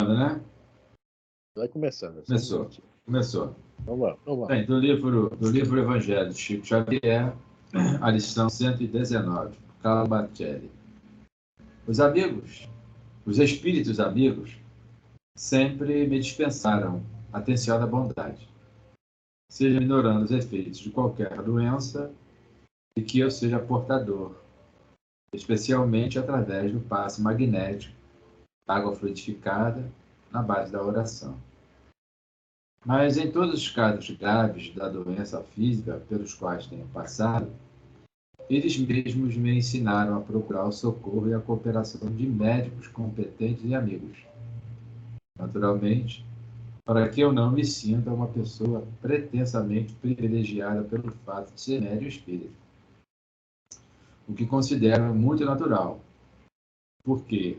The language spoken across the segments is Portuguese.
Né? Vai começar. Começou. Vamos lá. Bem, do livro Evangelho de Chico Xavier, a lição 119, Carlo Martelli. Os espíritos amigos, sempre me dispensaram atenção da bondade, seja minorando os efeitos de qualquer doença de que eu seja portador, especialmente através do passe magnético, água fluidificada, na base da oração. Mas em todos os casos graves da doença física pelos quais tenho passado, eles mesmos me ensinaram a procurar o socorro e a cooperação de médicos competentes e amigos. Naturalmente, para que eu não me sinta uma pessoa pretensamente privilegiada pelo fato de ser médium espírita. O que considero muito natural, porque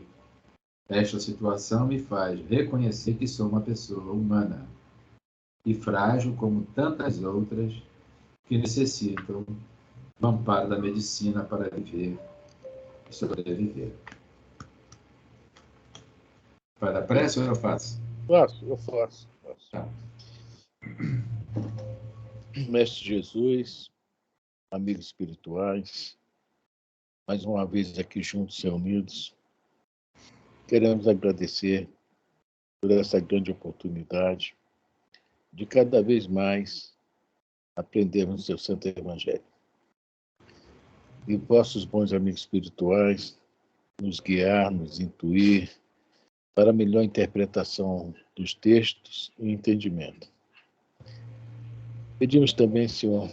esta situação me faz reconhecer que sou uma pessoa humana e frágil como tantas outras que necessitam do amparo da medicina para viver e sobreviver. Faz a prece ou eu faço? Eu faço. Tá. Mestre Jesus, amigos espirituais, mais uma vez aqui juntos e unidos, queremos agradecer por essa grande oportunidade de cada vez mais aprendermos o seu Santo Evangelho. E vossos bons amigos espirituais nos guiar, nos intuir para a melhor interpretação dos textos e entendimento. Pedimos também, Senhor,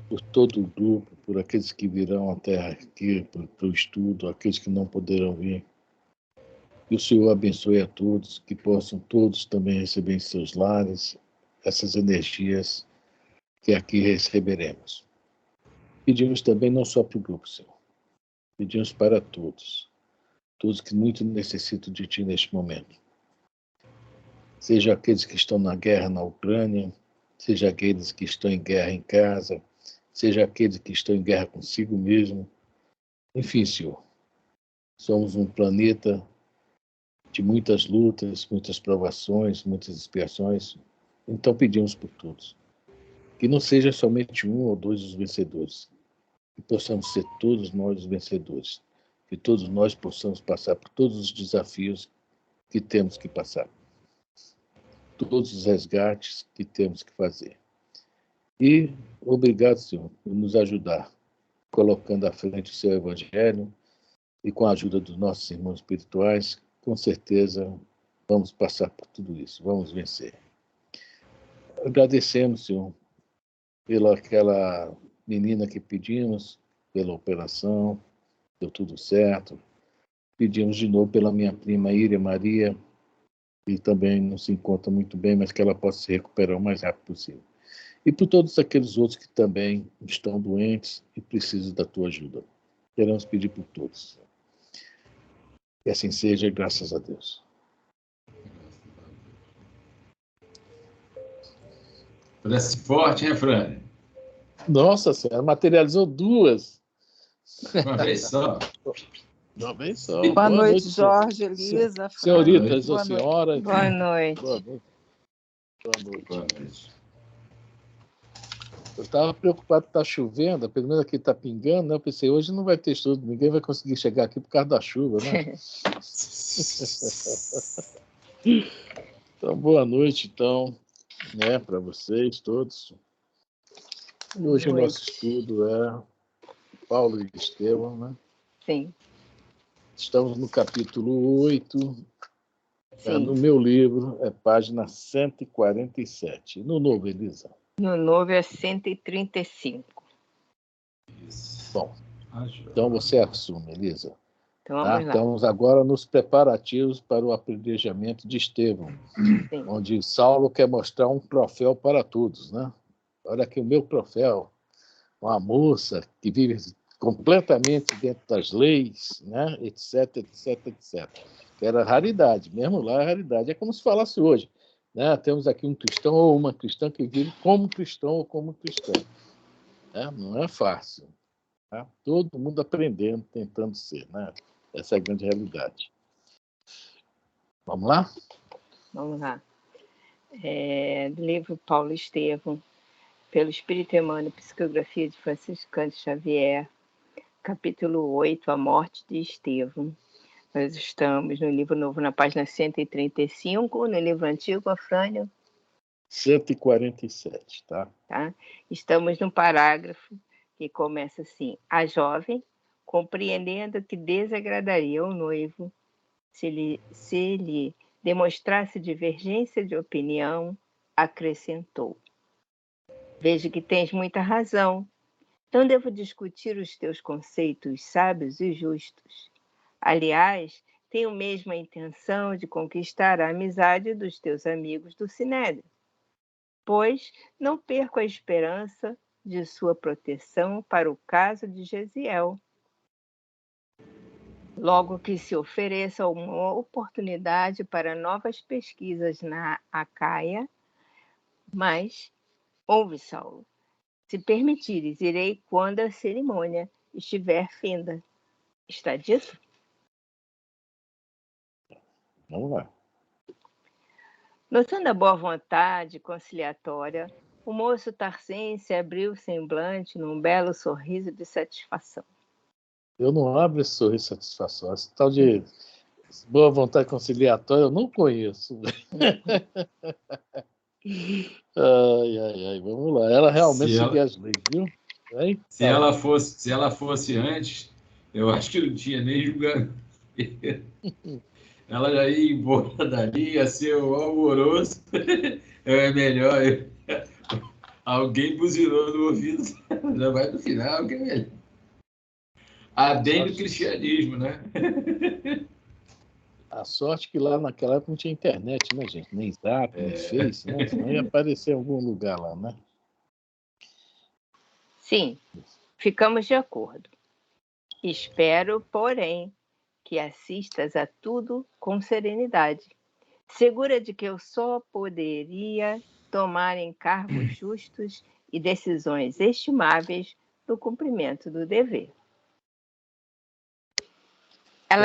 por todo o grupo, por aqueles que virão até aqui para o estudo, aqueles que não poderão vir, que o Senhor abençoe a todos, que possam todos também receber em seus lares essas energias que aqui receberemos. Pedimos também não só para o grupo, Senhor, pedimos para todos que muito necessitam de Ti neste momento. Seja aqueles que estão na guerra na Ucrânia, seja aqueles que estão em guerra em casa, seja aqueles que estão em guerra consigo mesmo. Enfim, Senhor, somos um planeta de muitas lutas, muitas provações, muitas expiações. Então pedimos por todos. Que não seja somente um ou dois os vencedores, que possamos ser todos nós os vencedores, que todos nós possamos passar por todos os desafios que temos que passar, todos os resgates que temos que fazer. E obrigado, Senhor, por nos ajudar, colocando à frente o seu Evangelho e com a ajuda dos nossos irmãos espirituais, com certeza vamos passar por tudo isso, vamos vencer. Agradecemos, Senhor, pela aquela menina que pedimos, pela operação, deu tudo certo. Pedimos de novo pela minha prima Íria Maria, que também não se encontra muito bem, mas que ela possa se recuperar o mais rápido possível. E por todos aqueles outros que também estão doentes e precisam da tua ajuda. Queremos pedir por todos. Que assim seja, graças a Deus. Parece forte, hein, Fran? Nossa Senhora, materializou duas. Uma vez só? Uma vez só. Boa noite, Jorge, Elisa, senhoritas ou senhoras. Boa noite. Boa noite. Boa noite. Eu estava preocupado que está chovendo, pelo menos aqui está pingando, né? Eu pensei, hoje não vai ter estudo, ninguém vai conseguir chegar aqui por causa da chuva, né? Então, boa noite, então, né, para vocês todos. E hoje o nosso estudo é Paulo e Estevão, né? Sim. Estamos no capítulo 8, no meu livro, é página 147. No novo, Elisa? No novo é 135. Isso. Bom, então você assume, Elisa. Então vamos lá. Estamos agora nos preparativos para o apedrejamento de Estevão, onde Saulo quer mostrar um troféu para todos, né? Olha aqui o meu troféu, uma moça que vive completamente dentro das leis, né? etc, etc, etc. Que era raridade, mesmo lá é raridade. É como se falasse hoje, né? Temos aqui um cristão ou uma cristã que vive como cristão ou como cristã. Né? Não é fácil. Tá? Todo mundo aprendendo, tentando ser, né? Essa é a grande realidade. Vamos lá? Vamos lá. Do livro Paulo Estevam, pelo Espírito Emmanuel, Psicografia de Francisco Cândido Xavier, capítulo 8, A Morte de Estevão. Nós estamos no livro novo, na página 135, no livro antigo, Afrânio? 147, tá? Estamos no parágrafo que começa assim: a jovem, compreendendo que desagradaria ao noivo se lhe demonstrasse divergência de opinião, acrescentou: vejo que tens muita razão. Não devo discutir os teus conceitos sábios e justos. Aliás, tenho mesmo a intenção de conquistar a amizade dos teus amigos do Sinédrio, pois não perco a esperança de sua proteção para o caso de Gesiel. Logo que se ofereça uma oportunidade para novas pesquisas na Acaia, mas, ouve, Saulo, se permitires, irei quando a cerimônia estiver finda. Está dito? Vamos lá. Notando a boa vontade conciliatória, o moço tarcense abriu o semblante num belo sorriso de satisfação. Eu não abro esse sorriso de satisfação. Esse tal de boa vontade conciliatória eu não conheço. Ai, vamos lá. Ela realmente seguia as leis, viu? Se ela fosse antes, eu acho que não tinha nem julgamento. Ela já ia embora dali, ia ser o alvoroço. É melhor. Alguém buzinou no ouvido. Já vai no final, que é melhor. A bem do cristianismo, né? A sorte que lá naquela época não tinha internet, né, gente? Nem Zap, nem Face, né? Senão ia aparecer em algum lugar lá, né? Sim, ficamos de acordo. Espero, porém, que assistas a tudo com serenidade, segura de que eu só poderia tomar encargos justos e decisões estimáveis no cumprimento do dever. É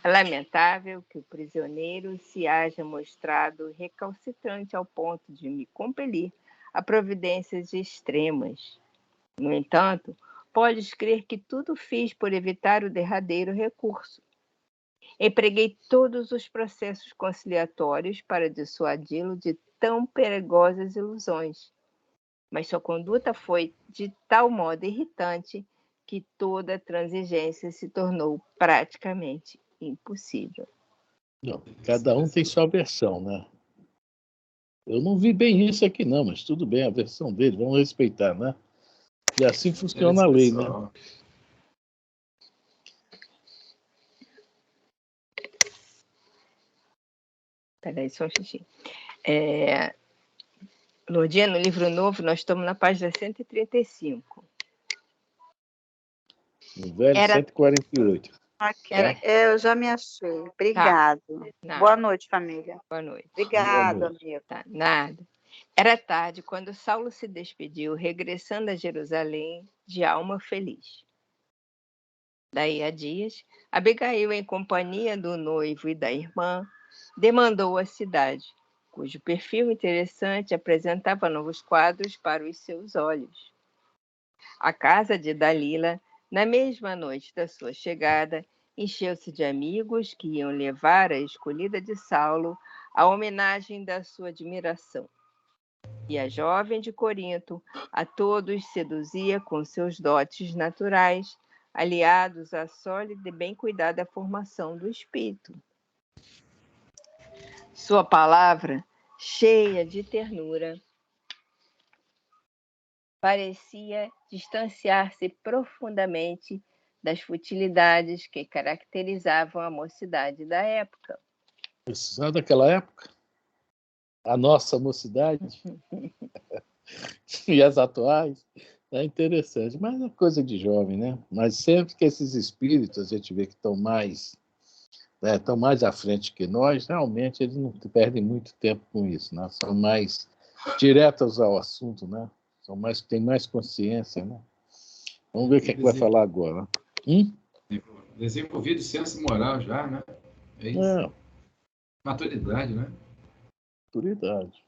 lamentável que o prisioneiro se haja mostrado recalcitrante ao ponto de me compelir a providências extremas. No entanto, podes crer que tudo fiz por evitar o derradeiro recurso. Empreguei todos os processos conciliatórios para dissuadi-lo de tão perigosas ilusões, mas sua conduta foi de tal modo irritante que toda a transigência se tornou praticamente impossível. Não, cada um tem sua versão, né? Eu não vi bem isso aqui, não, mas tudo bem, a versão dele, vamos respeitar, né? E assim funciona a lei, né? Peraí, só um xixi. Lourdinha, no livro novo, nós estamos na página 135. No velho 148. Eu já me achei. Obrigado. Tá. Boa noite, família. Boa noite. Obrigado, amigo. Tá, nada. Era tarde quando Saulo se despediu, regressando a Jerusalém de alma feliz. Daí a dias, Abigail, em companhia do noivo e da irmã, demandou a cidade, cujo perfil interessante apresentava novos quadros para os seus olhos. A casa de Dalila, na mesma noite da sua chegada, encheu-se de amigos que iam levar a escolhida de Saulo à homenagem da sua admiração. E a jovem de Corinto a todos seduzia com seus dotes naturais, aliados à sólida e bem cuidada formação do espírito. Sua palavra, cheia de ternura, parecia distanciar-se profundamente das futilidades que caracterizavam a mocidade da época. Precisando daquela época? A nossa mocidade? E as atuais? É interessante, mas é coisa de jovem, né? Mas sempre que esses espíritos a gente vê que estão mais à frente que nós, realmente eles não perdem muito tempo com isso, né? São mais diretos ao assunto, né? Têm mais consciência, né? Vamos ver o que é que vai falar agora. Desenvolvido senso moral já, né? É isso. Não, Maturidade, né? maturidade.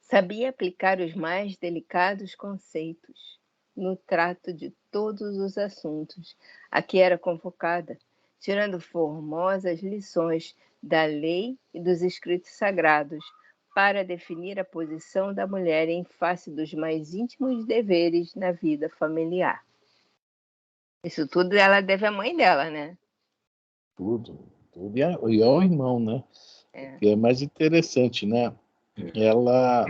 Sabia aplicar os mais delicados conceitos no trato de todos os assuntos a que era convocada, tirando formosas lições da lei e dos escritos sagrados para definir a posição da mulher em face dos mais íntimos deveres na vida familiar. Isso tudo ela deve à mãe dela, né? Tudo. Tudo. E ao irmão, né? É. Que é mais interessante, né? Ela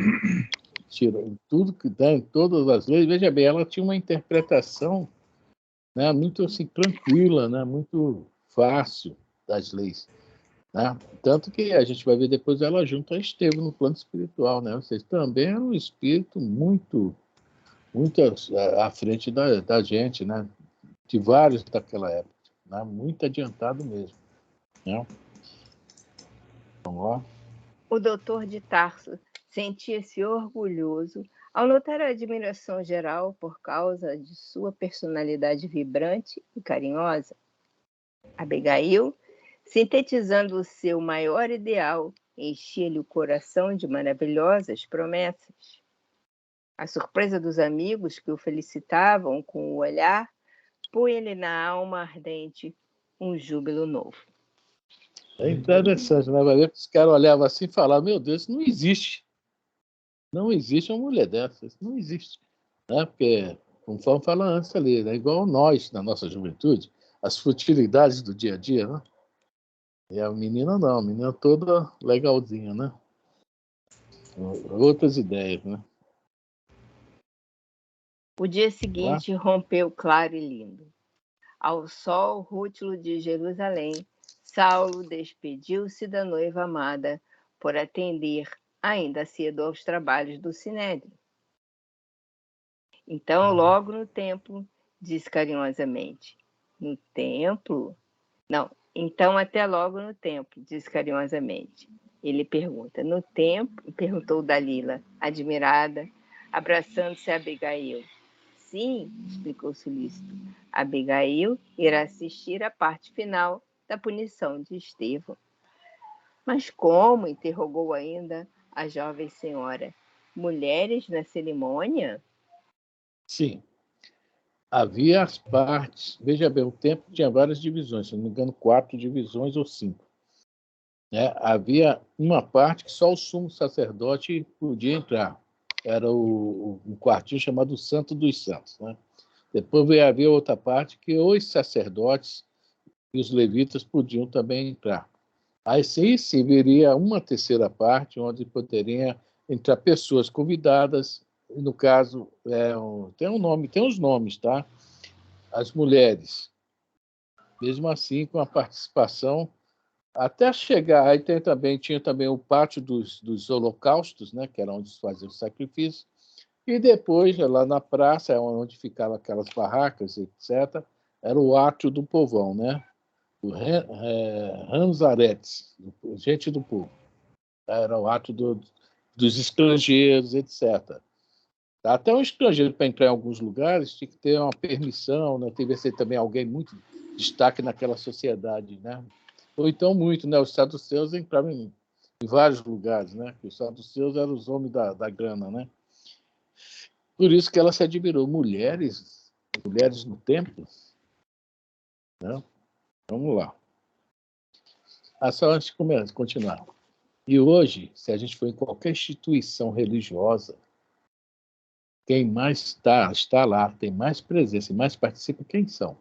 tirou tudo que dá em todas as leis. Veja bem, ela tinha uma interpretação, né, muito assim, tranquila, né? Muito fácil das leis. Né? Tanto que a gente vai ver depois ela junto a Estevão no plano espiritual, né? Ou seja, também era um espírito muito, muito à frente da gente, né? De vários daquela época, né? Muito adiantado mesmo, né? Vamos lá. O doutor de Tarso sentia-se orgulhoso ao notar a admiração geral por causa de sua personalidade vibrante e carinhosa. Abigail, sintetizando o seu maior ideal, enchia-lhe o coração de maravilhosas promessas. A surpresa dos amigos que o felicitavam com o olhar punha-lhe na alma ardente um júbilo novo. É interessante, né? Vai ver que os caras olhavam assim e falavam, meu Deus, isso não existe. Não existe uma mulher dessa, isso não existe. Né? Porque, conforme fala antes ali, né? Igual nós, na nossa juventude, as futilidades do dia a dia, né? E a menina não, a menina toda legalzinha, né? Outras ideias, né? O dia Vamos lá? seguinte rompeu claro e lindo. Ao sol rútilo de Jerusalém, Saulo despediu-se da noiva amada por atender ainda cedo aos trabalhos do Sinédrio. Então, logo no templo, disse carinhosamente. No templo? Não, então até logo no templo, disse carinhosamente. Ele pergunta, no templo? Perguntou Dalila, admirada, abraçando-se a Abigail. Sim, explicou Solícito. Abigail irá assistir à parte final da punição de Estevão. Mas como? Interrogou ainda a jovem senhora. Mulheres na cerimônia? Sim. Havia as partes. Veja bem, o templo tinha várias divisões, se não me engano, 4 divisões ou 5. Né? Havia uma parte que só o sumo sacerdote podia entrar. Era um quartinho chamado Santo dos Santos. Né? Depois havia outra parte que os sacerdotes e os levitas podiam também entrar. Aí sim viria uma terceira parte, onde poderiam entrar pessoas convidadas, no caso, tem os nomes, tá? As mulheres, mesmo assim, com a participação, até chegar, aí tinha também o pátio dos holocaustos, né, que era onde se fazia o sacrifício, e depois, lá na praça, onde ficavam aquelas barracas, etc., era o átrio do povão, né? O Ranzaretes, gente do povo. Era o átrio dos estrangeiros, etc. Até um estrangeiro, para entrar em alguns lugares, tinha que ter uma permissão, né? Teve que ser também alguém muito destaque naquela sociedade, né? Ou então muito, né? Os saduceus entravam em vários lugares, né? Os saduceus eram os homens da grana, né? Por isso que ela se admirou. Mulheres no templo, né? Vamos lá. Só antes de continuar. E hoje, se a gente for em qualquer instituição religiosa, quem mais está lá, tem mais presença e mais participa, quem são?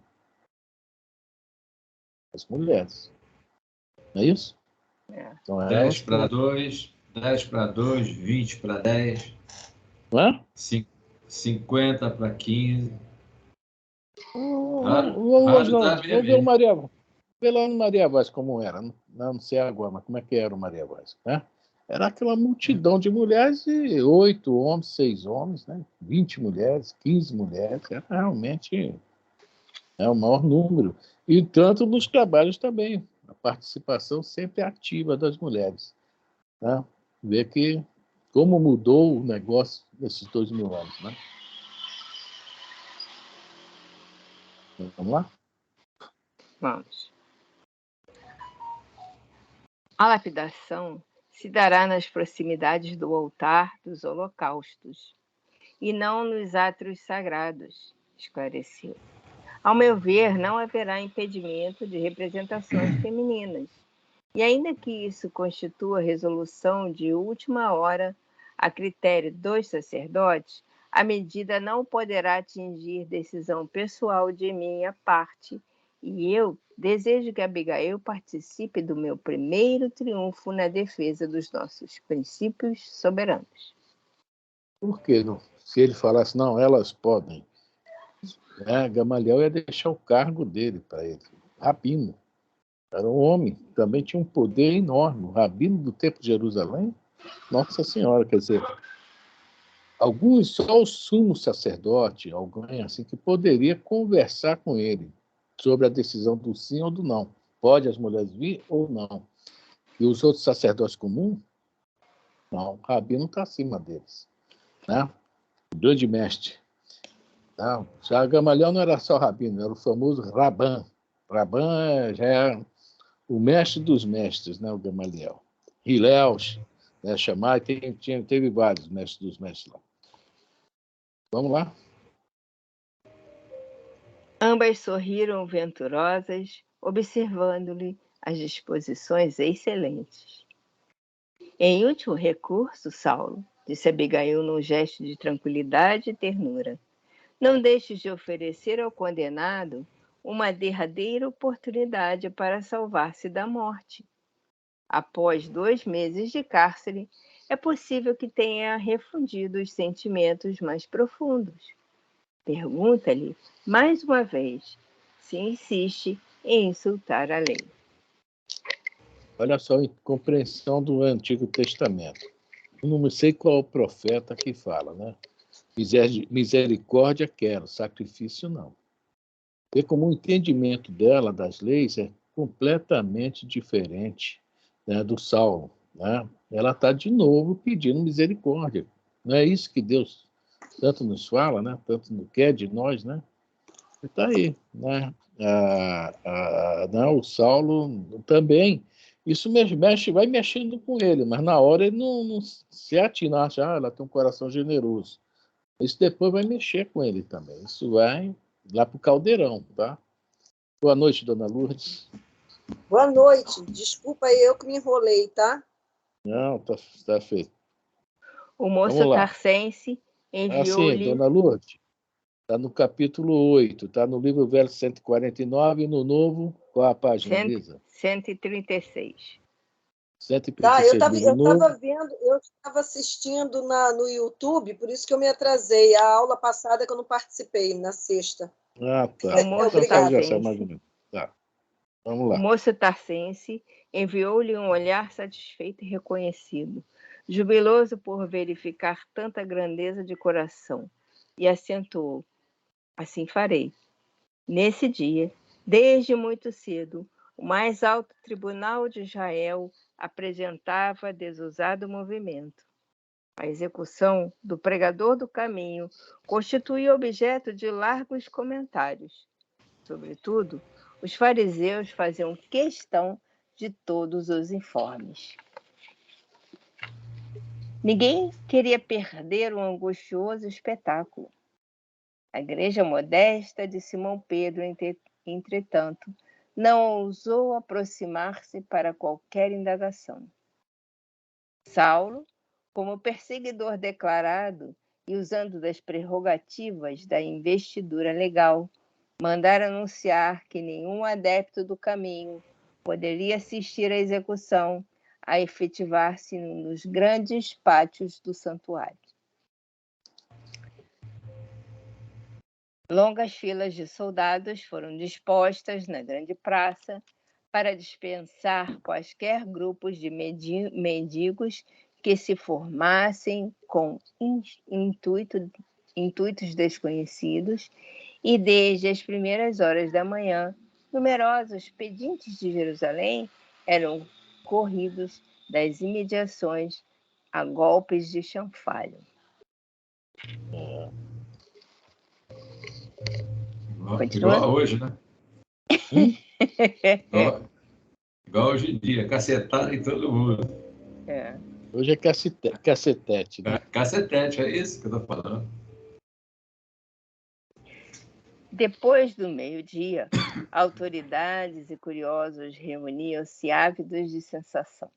As mulheres. Não é isso? É. Então, 10 para 2, 10 para 2, 20 para 10, não é? 50 para 15. Vamos Rádio tá ver o vermelho. Maria. Vê lá no Maria Vaz como era. Não sei agora, mas como é que era o Maria Vaz, né? Era aquela multidão de mulheres e 8 homens, 6 homens, né? 20 mulheres, 15 mulheres. Era realmente o maior número. E tanto nos trabalhos também. A participação sempre ativa das mulheres. Né? Ver que como mudou o negócio nesses 2000 anos. Né? Vamos lá? Vamos. A lapidação se dará nas proximidades do altar dos holocaustos, e não nos átrios sagrados, esclareceu. Ao meu ver, não haverá impedimento de representações femininas. E ainda que isso constitua resolução de última hora a critério dos sacerdotes, a medida não poderá atingir decisão pessoal de minha parte, e eu desejo que Abigail participe do meu primeiro triunfo na defesa dos nossos princípios soberanos. Por que não? Se ele falasse, não, elas podem, Gamaliel ia deixar o cargo dele para ele. Rabino. Era um homem, também tinha um poder enorme. O rabino do tempo de Jerusalém, Nossa Senhora, quer dizer, alguns, só o sumo sacerdote, alguém assim, que poderia conversar com ele sobre a decisão do sim ou do não. Pode as mulheres vir ou não. E os outros sacerdotes comuns, não, o rabino está acima deles. Né? O grande mestre. Tá? Já Gamaliel não era só rabino, era o famoso Rabã. Rabã já é o mestre dos mestres, né, o Gamaliel. Hillel, né, Shammai, teve vários mestres dos mestres lá. Vamos lá? Ambas sorriram venturosas, observando-lhe as disposições excelentes. Em último recurso, Saulo, disse Abigail num gesto de tranquilidade e ternura, não deixes de oferecer ao condenado uma derradeira oportunidade para salvar-se da morte. Após 2 meses de cárcere, é possível que tenha refundido os sentimentos mais profundos. Pergunta-lhe, mais uma vez, se insiste em insultar a lei. Olha só a incompreensão do Antigo Testamento. Eu não sei qual o profeta que fala, né? Misericórdia quero, sacrifício não. E como o entendimento dela das leis é completamente diferente, né, do Saulo, né? Ela está de novo pedindo misericórdia. Não é isso que Deus tanto nos fala, né? Tanto quer de nós, né? Está aí, né? Não, o Saulo também. Isso vai mexendo com ele, mas na hora ele não se atina, acha, ela tem um coração generoso. Isso depois vai mexer com ele também. Isso vai lá para o caldeirão, tá? Boa noite, dona Lourdes. Boa noite. Desculpa eu que me enrolei, tá? Não, tá feito. O moço tarcense enviou-lhe... dona Lourdes, está no capítulo 8, está no livro verso 149 e no novo, qual a página, Lisa? 136. 136. Tá, eu estava vendo, eu estava assistindo no YouTube, por isso que eu me atrasei. A aula passada que eu não participei, na sexta. Tá. O moço tarcense. Tá. Vamos lá. O moço tarcense enviou-lhe um olhar satisfeito e reconhecido, jubiloso por verificar tanta grandeza de coração, e acentuou: assim farei. Nesse dia, desde muito cedo, o mais alto tribunal de Israel apresentava desusado movimento. A execução do pregador do caminho constituía objeto de largos comentários. Sobretudo, os fariseus faziam questão de todos os informes. Ninguém queria perder o angustioso espetáculo. A igreja modesta de Simão Pedro, entretanto, não ousou aproximar-se para qualquer indagação. Saulo, como perseguidor declarado e usando das prerrogativas da investidura legal, mandara anunciar que nenhum adepto do caminho poderia assistir à execução a efetivar-se nos grandes pátios do santuário. Longas filas de soldados foram dispostas na grande praça para dispensar quaisquer grupos de mendigos que se formassem com intuitos desconhecidos, e desde as primeiras horas da manhã, numerosos pedintes de Jerusalém eram corridos das imediações a golpes de chanfalho. Igual hoje, né? Igual hoje em dia, cacetada em todo mundo. É. Hoje é cacetete, né? Cacetete, é isso que eu estou falando. Depois do meio-dia, autoridades e curiosos reuniam-se ávidos de sensação.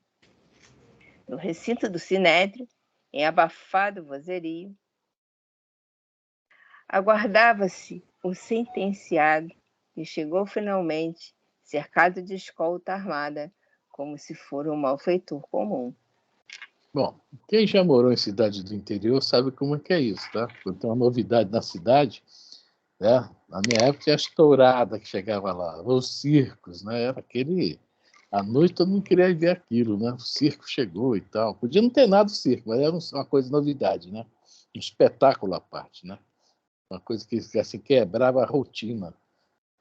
No recinto do Sinédrio, em abafado vozerio, aguardava-se o sentenciado, que chegou finalmente, cercado de escolta armada, como se fora um malfeitor comum. Bom, quem já morou em cidade do interior sabe como é que é isso, tá? Quando tem uma novidade na cidade, né? Na minha época tinha as touradas que chegava lá, os circos, né? Era aquele... À noite todo mundo queria ver aquilo, né? O circo chegou e tal. Podia não ter nada do circo, mas era uma coisa novidade, né? Um espetáculo à parte, né? Uma coisa que assim, quebrava a rotina.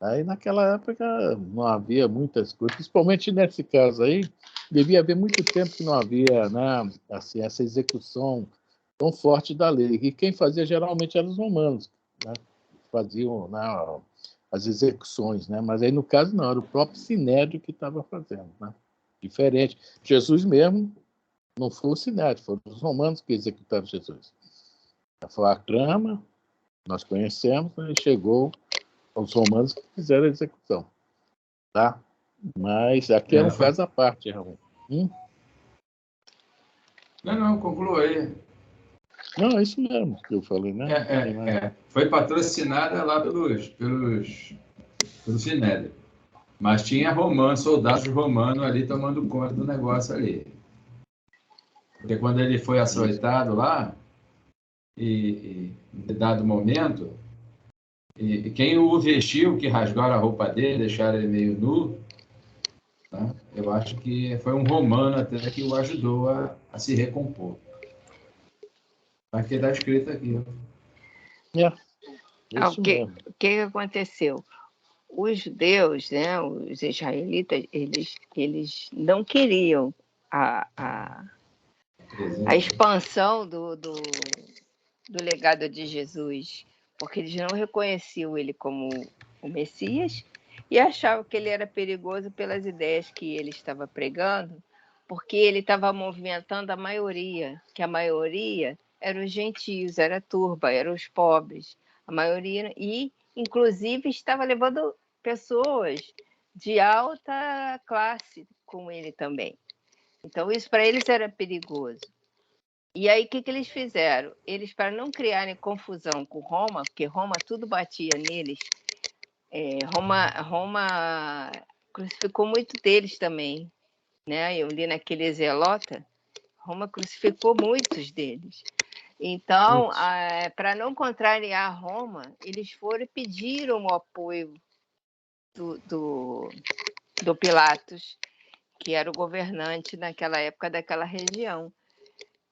Aí naquela época não havia muitas coisas, principalmente nesse caso aí, devia haver muito tempo que não havia, né, assim, essa execução tão forte da lei. E quem fazia geralmente eram os romanos, né? Faziam, né, as execuções, né? Mas aí no caso não, era o próprio Sinédrio que estava fazendo, né? Diferente. Jesus mesmo não foi o Sinédrio, foram os romanos que executaram Jesus. Foi a trama, nós conhecemos, e chegou aos romanos que fizeram a execução, tá? Mas aqui é um caso à parte, Raul. Não, conclua aí. Não, é isso mesmo que eu falei, né? Foi patrocinada lá pelo Sinédrio. Mas tinha romanos, soldados romanos ali tomando conta do negócio ali. Porque quando ele foi açoitado lá, e em dado momento, e quem o vestiu, que rasgaram a roupa dele, deixaram ele meio nu, tá? Eu acho que foi um romano até que o ajudou a se recompor. Aqui está escrito aqui. Isso mesmo. O que aconteceu? Os judeus, né, os israelitas, eles não queriam a expansão do legado de Jesus, porque eles não reconheciam ele como o Messias e achavam que ele era perigoso pelas ideias que ele estava pregando, porque ele estava movimentando a maioria, que a maioria eram os gentios, era a turba, eram os pobres, a maioria, e inclusive estava levando pessoas de alta classe com ele também. Então isso para eles era perigoso. E aí, o que eles fizeram? Eles, para não criarem confusão com Roma, porque Roma tudo batia neles, Roma crucificou muito deles também, né? Eu li naquele Zelota, Roma crucificou muitos deles. Então, para não contrariar Roma, eles foram e pediram o apoio do Pilatos, que era o governante naquela época daquela região.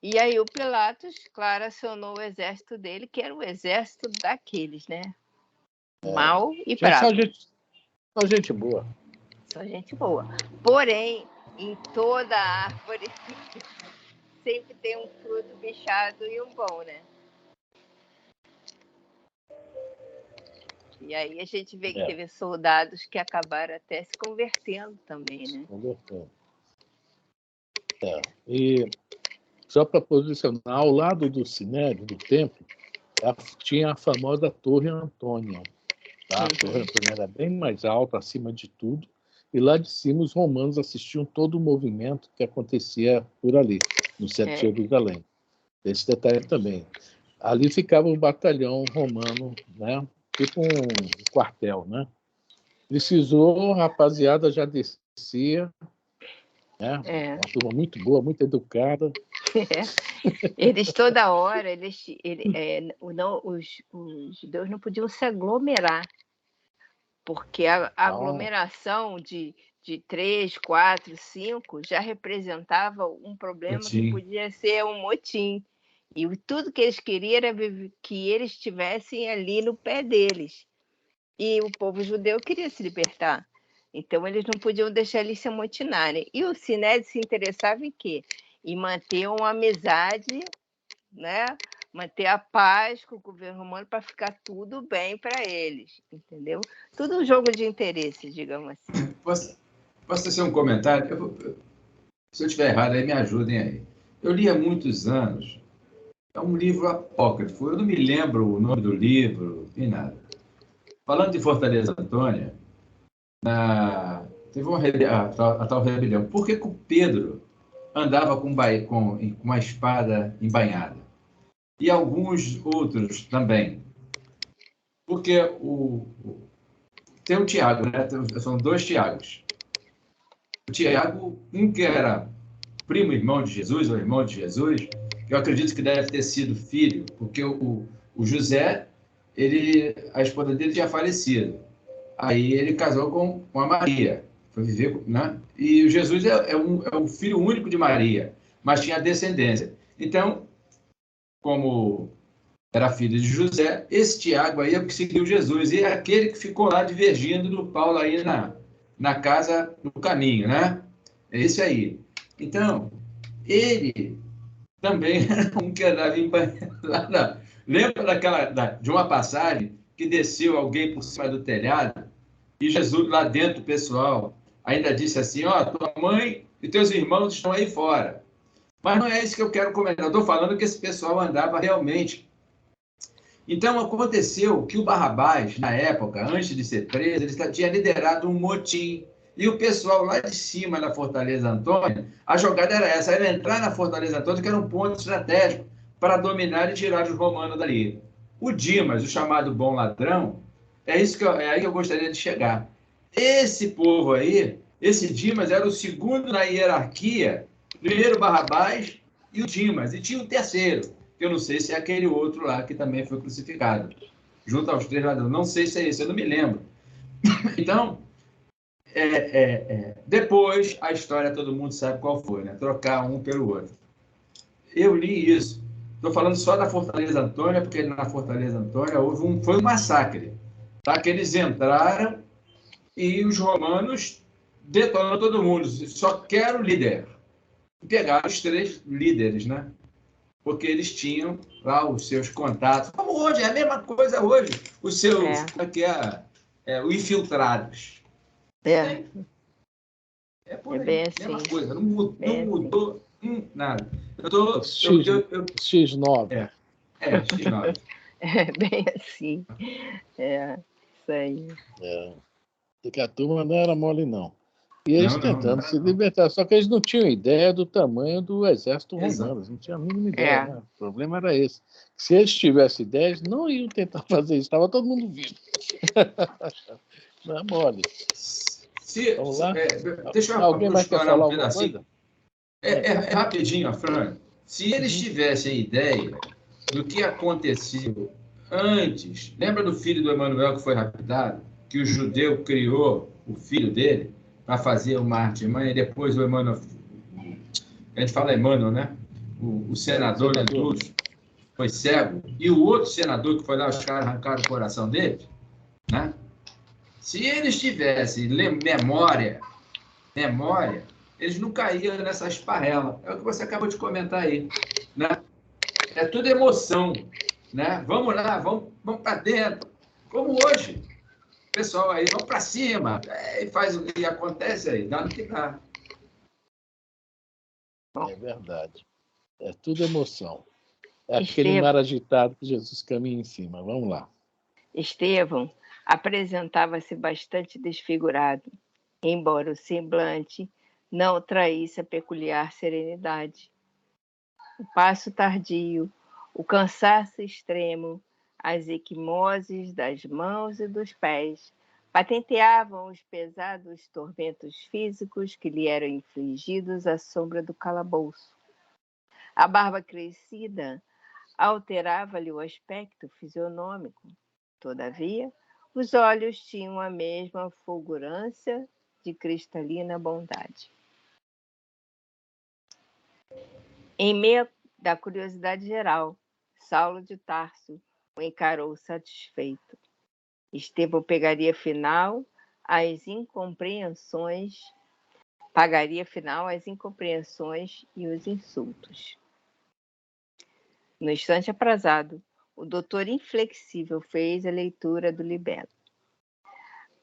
E aí o Pilatos, claro, acionou o exército dele, que era o exército daqueles, né? Mal e bravo. Só gente boa. Só gente boa. Porém, em toda árvore sempre tem um fruto bichado e um bom, né? E aí a gente vê que teve soldados que acabaram até se convertendo também, né? Convertendo. E só para posicionar, ao lado do Sinédrio, do templo, tinha a famosa Torre Antônia. Tá? A Torre Antônia era bem mais alta, acima de tudo, e lá de cima os romanos assistiam todo o movimento que acontecia por ali, no centro de Jerusalém. Esse detalhe também. Ali ficava o batalhão romano, né? Tipo um quartel, né? Precisou, a rapaziada já descia, né? Uma turma muito boa, muito educada. Eles toda hora, os judeus não podiam se aglomerar, porque a aglomeração de 3, 4, 5 já representava um problema que podia ser um motim. E tudo que eles queriam era que eles estivessem ali no pé deles. E o povo judeu queria se libertar. Então, eles não podiam deixar eles se amotinarem. E o Sinédrio se interessava em quê? Em manter uma amizade, né? Manter a paz com o governo romano para ficar tudo bem para eles, entendeu? Tudo um jogo de interesse, digamos assim. Posso tecer um comentário? Se eu estiver errado, aí me ajudem aí. Eu li há muitos anos, é um livro apócrifo, eu não me lembro o nome do livro, nem nada. Falando de Fortaleza Antônia, teve a tal rebelião. Por que o Pedro andava com uma espada embainhada? E alguns outros também. Porque tem o Tiago, né? São dois Tiagos. O Tiago, um que era primo irmão de Jesus, ou irmão de Jesus, que eu acredito que deve ter sido filho, porque o José, a esposa dele tinha falecido. Aí ele casou com a Maria, foi viver, né? E o Jesus é um filho único de Maria, mas tinha descendência. Então, como era filho de José, esse Tiago aí é o que seguiu Jesus, e é aquele que ficou lá divergindo do Paulo aí na casa, no caminho, né? É esse aí. Então, ele também era um que andava lá lembra de uma passagem que desceu alguém por cima do telhado e Jesus lá dentro, pessoal, ainda disse assim, ó, tua mãe e teus irmãos estão aí fora. Mas não é isso que eu quero comentar. Eu estou falando que esse pessoal andava realmente. Então, aconteceu que o Barrabás, na época, antes de ser preso, ele tinha liderado um motim. E o pessoal lá de cima da Fortaleza Antônia, a jogada era entrar na Fortaleza Antônia, que era um ponto estratégico para dominar e tirar os romanos dali. O Dimas, o chamado bom ladrão, é aí que eu gostaria de chegar. Esse povo aí, esse Dimas era o segundo na hierarquia, primeiro Barrabás e o Dimas, e tinha um terceiro, que eu não sei se é aquele outro lá que também foi crucificado, junto aos três ladrões. Não sei se é esse, eu não me lembro. Então, depois, a história todo mundo sabe qual foi, né? Trocar um pelo outro. Eu li isso. Estou falando só da Fortaleza Antônia, porque na Fortaleza Antônia foi um massacre. Tá? Que eles entraram e os romanos detonaram todo mundo. Só quero líder. Pegaram os três líderes, né? Porque eles tinham lá os seus contatos. Como hoje, é a mesma coisa hoje. Os seus, como é que os infiltrados. É. É por aí, bem mesma assim. coisa. Não mudou nada. X9. X9. É bem assim. Isso aí. Porque a turma não era mole, não. E eles Não, tentando se libertar. Só que eles não tinham ideia do tamanho do exército romano. Eles não tinham a mínima ideia. Né? O problema era esse. Se eles tivessem ideia, eles não iam tentar fazer isso. Estava todo mundo vivo. Não é mole. Vamos lá? Deixa eu Alguém mais quer falar um alguma pedacinho. coisa? Rapidinho, Fran. Se eles tivessem ideia do que aconteceu antes, lembra do filho do Emanuel que foi raptado? Que o judeu criou o filho dele para fazer uma artimanha, e depois o Emanuel, a gente fala Emmanuel, né? O senador Lentulus foi cego, e o outro senador que foi lá, os caras arrancaram o coração dele, né? Se eles tivessem memória, eles não caíam nessa esparrela. É o que você acabou de comentar aí, né? É tudo emoção, né? Vamos lá, vamos para dentro. Como hoje, pessoal aí, vamos para cima, e acontece aí, dá no que dá. É verdade. É tudo emoção. É aquele Estevão, mar agitado que Jesus caminha em cima. Vamos lá. Estevão apresentava-se bastante desfigurado, embora o semblante não traísse a peculiar serenidade. O passo tardio, o cansaço extremo, as equimoses das mãos e dos pés patenteavam os pesados tormentos físicos que lhe eram infligidos à sombra do calabouço. A barba crescida alterava-lhe o aspecto fisionômico. Todavia, os olhos tinham a mesma fulgurância de cristalina bondade. Em meio da curiosidade geral, Saulo de Tarso o encarou satisfeito. Estevão pagaria final às incompreensões e os insultos. No instante aprazado, o doutor inflexível fez a leitura do libelo.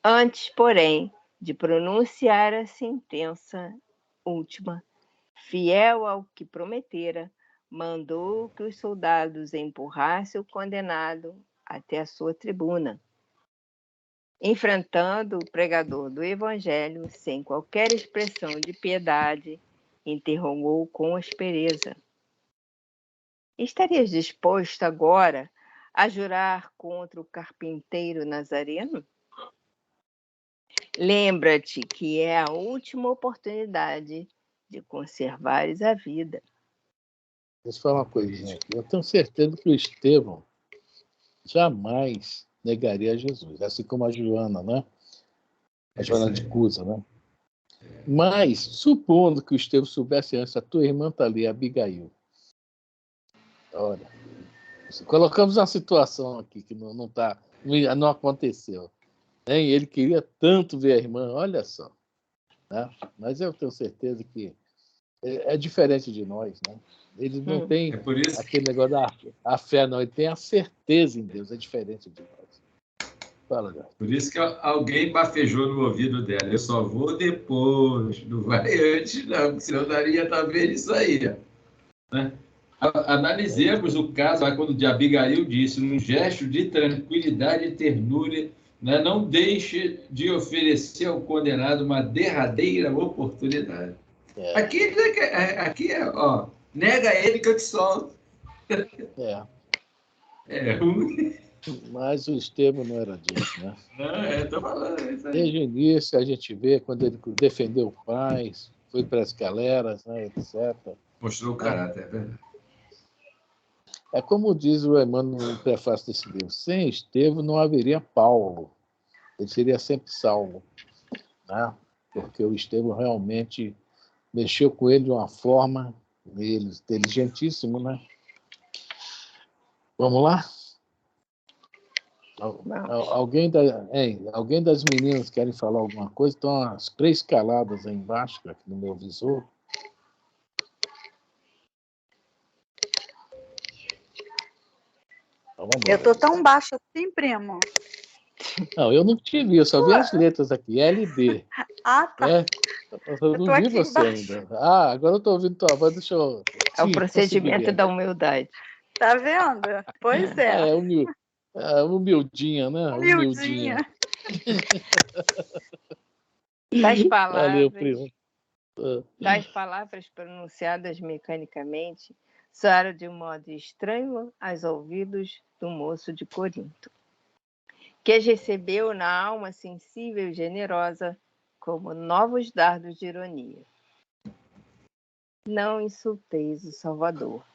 Antes, porém, de pronunciar a sentença última, fiel ao que prometera, mandou que os soldados empurrassem o condenado até a sua tribuna. Enfrentando o pregador do Evangelho, sem qualquer expressão de piedade, interrogou com aspereza: estarias disposto agora a jurar contra o carpinteiro Nazareno? Lembra-te que é a última oportunidade de conservares a vida. Deixa eu falar uma coisinha aqui. Eu tenho certeza que o Estevão jamais negaria Jesus, assim como a Joana, né? A Joana de Cusa, né? Mas, supondo que o Estevão soubesse antes, a tua irmã está ali, a Abigail. Olha, colocamos uma situação aqui que não aconteceu. Né? E ele queria tanto ver a irmã, olha só. Né? Mas eu tenho certeza que é diferente de nós, né? Ele não tem aquele negócio da fé, não. Ele tem a certeza em Deus, é diferente de nós. Fala, Jorge. Por isso que alguém bafejou no ouvido dela. Eu só vou depois, não vai antes, não, senão daria também isso aí. Né? Analisemos o caso, quando Abigail disse, num gesto de tranquilidade e ternura, né, não deixe de oferecer ao condenado uma derradeira oportunidade. Aqui é, ó, nega ele que eu te solto. É ruim. Mas o Estevão não era disso, né? Estou falando isso aí. Desde o início a gente vê quando ele defendeu o pai, foi para as galeras, né, etc. Mostrou o caráter, é verdade. É como diz o Emmanuel no prefácio desse livro, sem Estevão não haveria Paulo. Ele seria sempre Saulo, né? Porque o Estevão realmente mexeu com ele de uma forma inteligentíssima, né? Vamos lá? Alguém das meninas querem falar alguma coisa? Estão as pré-escaladas aí embaixo, aqui no meu visor. Então, eu estou tão baixo assim, primo. Não, eu não te vi, eu só vi as letras aqui, LD. Ah, tá. Eu não vi você ainda. Agora eu estou ouvindo tua voz, deixa eu... É o procedimento da humildade. Tá vendo? Pois é. Humildinha, né? Humildinha. Valeu, primo. Tais palavras pronunciadas mecanicamente soaram de um modo estranho aos ouvidos do moço de Corinto, que as recebeu na alma sensível e generosa como novos dardos de ironia. Não insulteis o Salvador,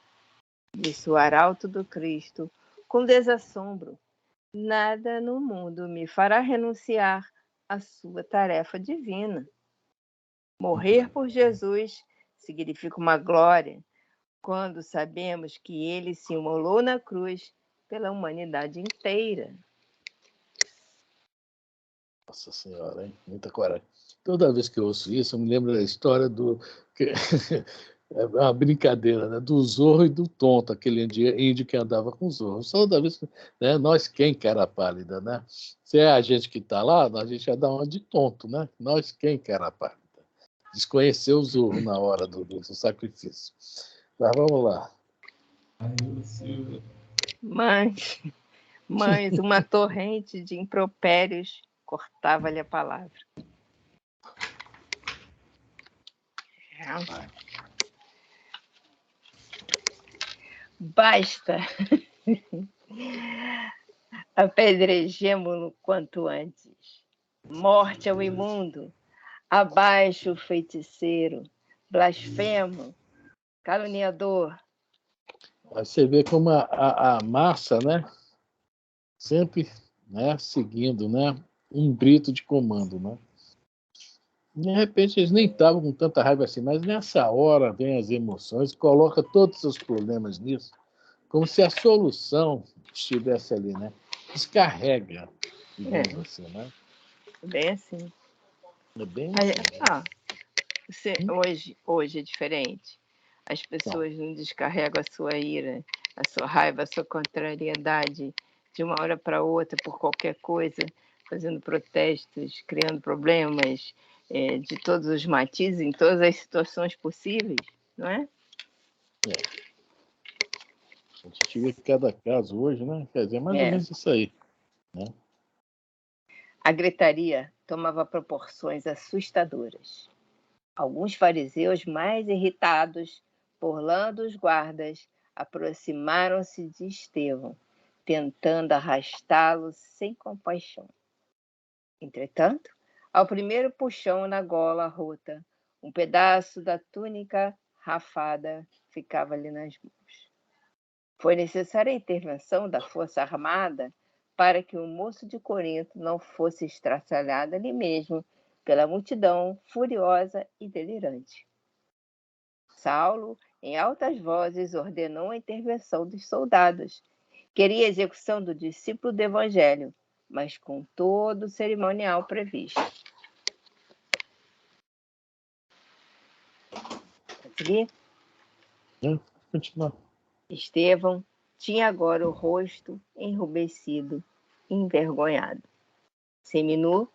disse o arauto do Cristo com desassombro. Nada no mundo me fará renunciar à sua tarefa divina. Morrer por Jesus significa uma glória, quando sabemos que ele se imolou na cruz pela humanidade inteira. Nossa Senhora, hein? Muita coragem. Toda vez que eu ouço isso, eu me lembro da história do... É uma brincadeira, né? Do Zorro e do Tonto, aquele índio que andava com o Zorro. Toda vez, né? Nós quem, cara pálida, né? Se é a gente que está lá, a gente já dá uma de tonto, né? Nós quem, cara pálida. Desconheceu o Zorro na hora do sacrifício. Mas vamos lá. Mas uma torrente de impropérios cortava-lhe a palavra. Basta. Apedrejemo-lo quanto antes. Morte ao imundo. Abaixo o feiticeiro. Blasfemo. Caluniador. Você vê como a massa, né? Sempre, né? Seguindo, né? Um grito de comando, né? De repente eles nem estavam com tanta raiva assim, mas nessa hora vem as emoções, coloca todos os seus problemas nisso, como se a solução estivesse ali, né? Descarrega, digamos assim, né? Bem assim. É bem assim. Hoje é diferente. As pessoas não descarregam a sua ira, a sua raiva, a sua contrariedade de uma hora para outra por qualquer coisa. fazendo protestos, criando problemas de todos os matizes, em todas as situações possíveis, não é? A gente vê cada caso hoje, né? Quer dizer, mais ou menos isso aí. Né? A gritaria tomava proporções assustadoras. Alguns fariseus, mais irritados, burlando os guardas, aproximaram-se de Estevão, tentando arrastá-lo sem compaixão. Entretanto, ao primeiro puxão na gola rota, um pedaço da túnica rafada ficava-lhe nas mãos. Foi necessária a intervenção da força armada para que o moço de Corinto não fosse estraçalhado ali mesmo pela multidão furiosa e delirante. Saulo, em altas vozes, ordenou a intervenção dos soldados. Queria a execução do discípulo do Evangelho, mas com todo o cerimonial previsto. Consegui? Continua. Estevão tinha agora o rosto enrubescido, envergonhado. Seminu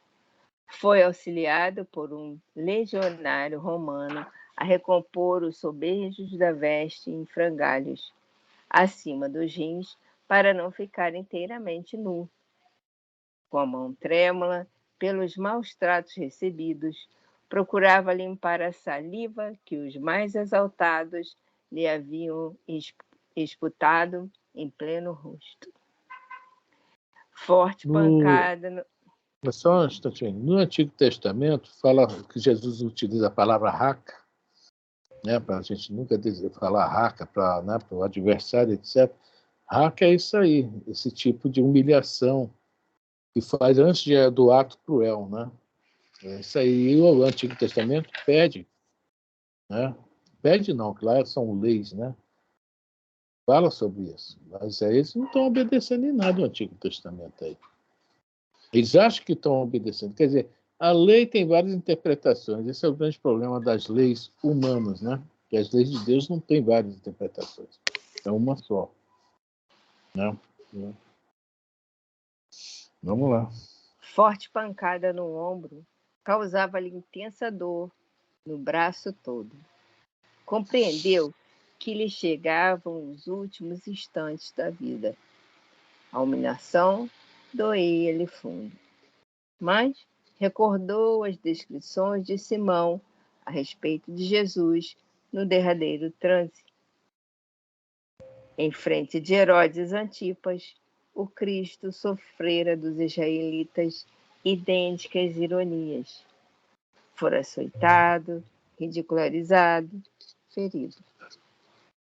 foi auxiliado por um legionário romano a recompor os sobejos da veste em frangalhos, acima dos rins, para não ficar inteiramente nu. Com a mão trêmula, pelos maus tratos recebidos, procurava limpar a saliva que os mais exaltados lhe haviam esputado em pleno rosto. Forte pancada... Mas só um instantinho. No Antigo Testamento, fala que Jesus utiliza a palavra raca, né, para a gente nunca falar raca para, né, o adversário, etc. Raca é isso aí, esse tipo de humilhação que faz antes do ato cruel, né? É isso aí. E o Antigo Testamento pede, né? Pede não, claro, são leis, né? Fala sobre isso. Mas eles não estão obedecendo em nada o Antigo Testamento aí. Eles acham que estão obedecendo. Quer dizer, a lei tem várias interpretações. Esse é o grande problema das leis humanas, né? Que as leis de Deus não têm várias interpretações. É uma só. Né? Vamos lá. Forte pancada no ombro causava-lhe intensa dor no braço todo. Compreendeu que lhe chegavam os últimos instantes da vida. A humilhação doía-lhe fundo. Mas recordou as descrições de Simão a respeito de Jesus no derradeiro transe. Em frente de Herodes Antipas, o Cristo sofrera dos israelitas idênticas ironias. Fora açoitado, ridicularizado, ferido.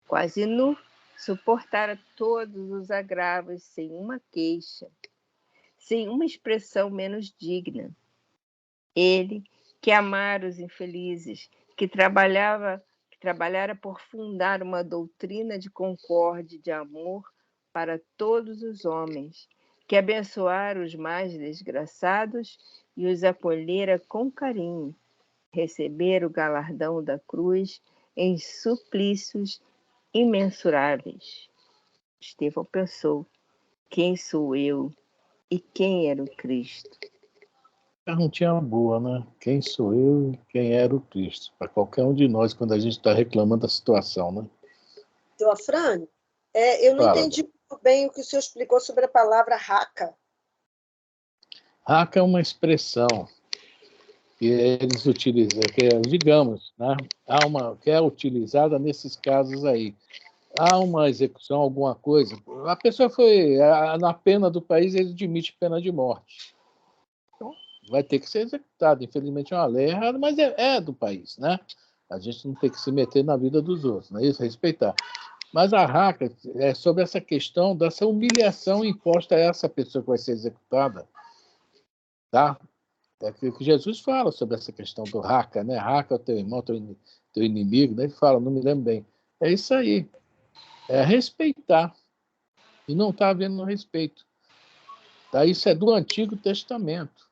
Quase nu, suportara todos os agravos sem uma queixa, sem uma expressão menos digna. Ele, que amara os infelizes, que trabalhara por fundar uma doutrina de concórdia e de amor para todos os homens, que abençoara os mais desgraçados e os acolhera com carinho, receber o galardão da cruz em suplícios imensuráveis. Estevão pensou: quem sou eu e quem era o Cristo? Perguntinha boa, né? Quem sou eu e quem era o Cristo? Para qualquer um de nós, quando a gente está reclamando da situação, né? Teofrânio, eu não entendi muito bem o que o senhor explicou sobre a palavra raca. Raca é uma expressão que eles utilizam, que é, digamos, né? Que é utilizada nesses casos aí. Há uma execução, alguma coisa, a pessoa foi, na pena do país, ele admite pena de morte. Então, vai ter que ser executado. Infelizmente é uma lei errada, mas é do país, né? A gente não tem que se meter na vida dos outros, não é isso? Respeitar. Mas a raca é sobre essa questão dessa humilhação imposta a essa pessoa que vai ser executada, tá? É que Jesus fala sobre essa questão do raca, né? Raca é o teu irmão, teu inimigo, né? Ele fala, não me lembro bem. É isso aí. É respeitar. E não está havendo respeito. Tá? Isso é do Antigo Testamento.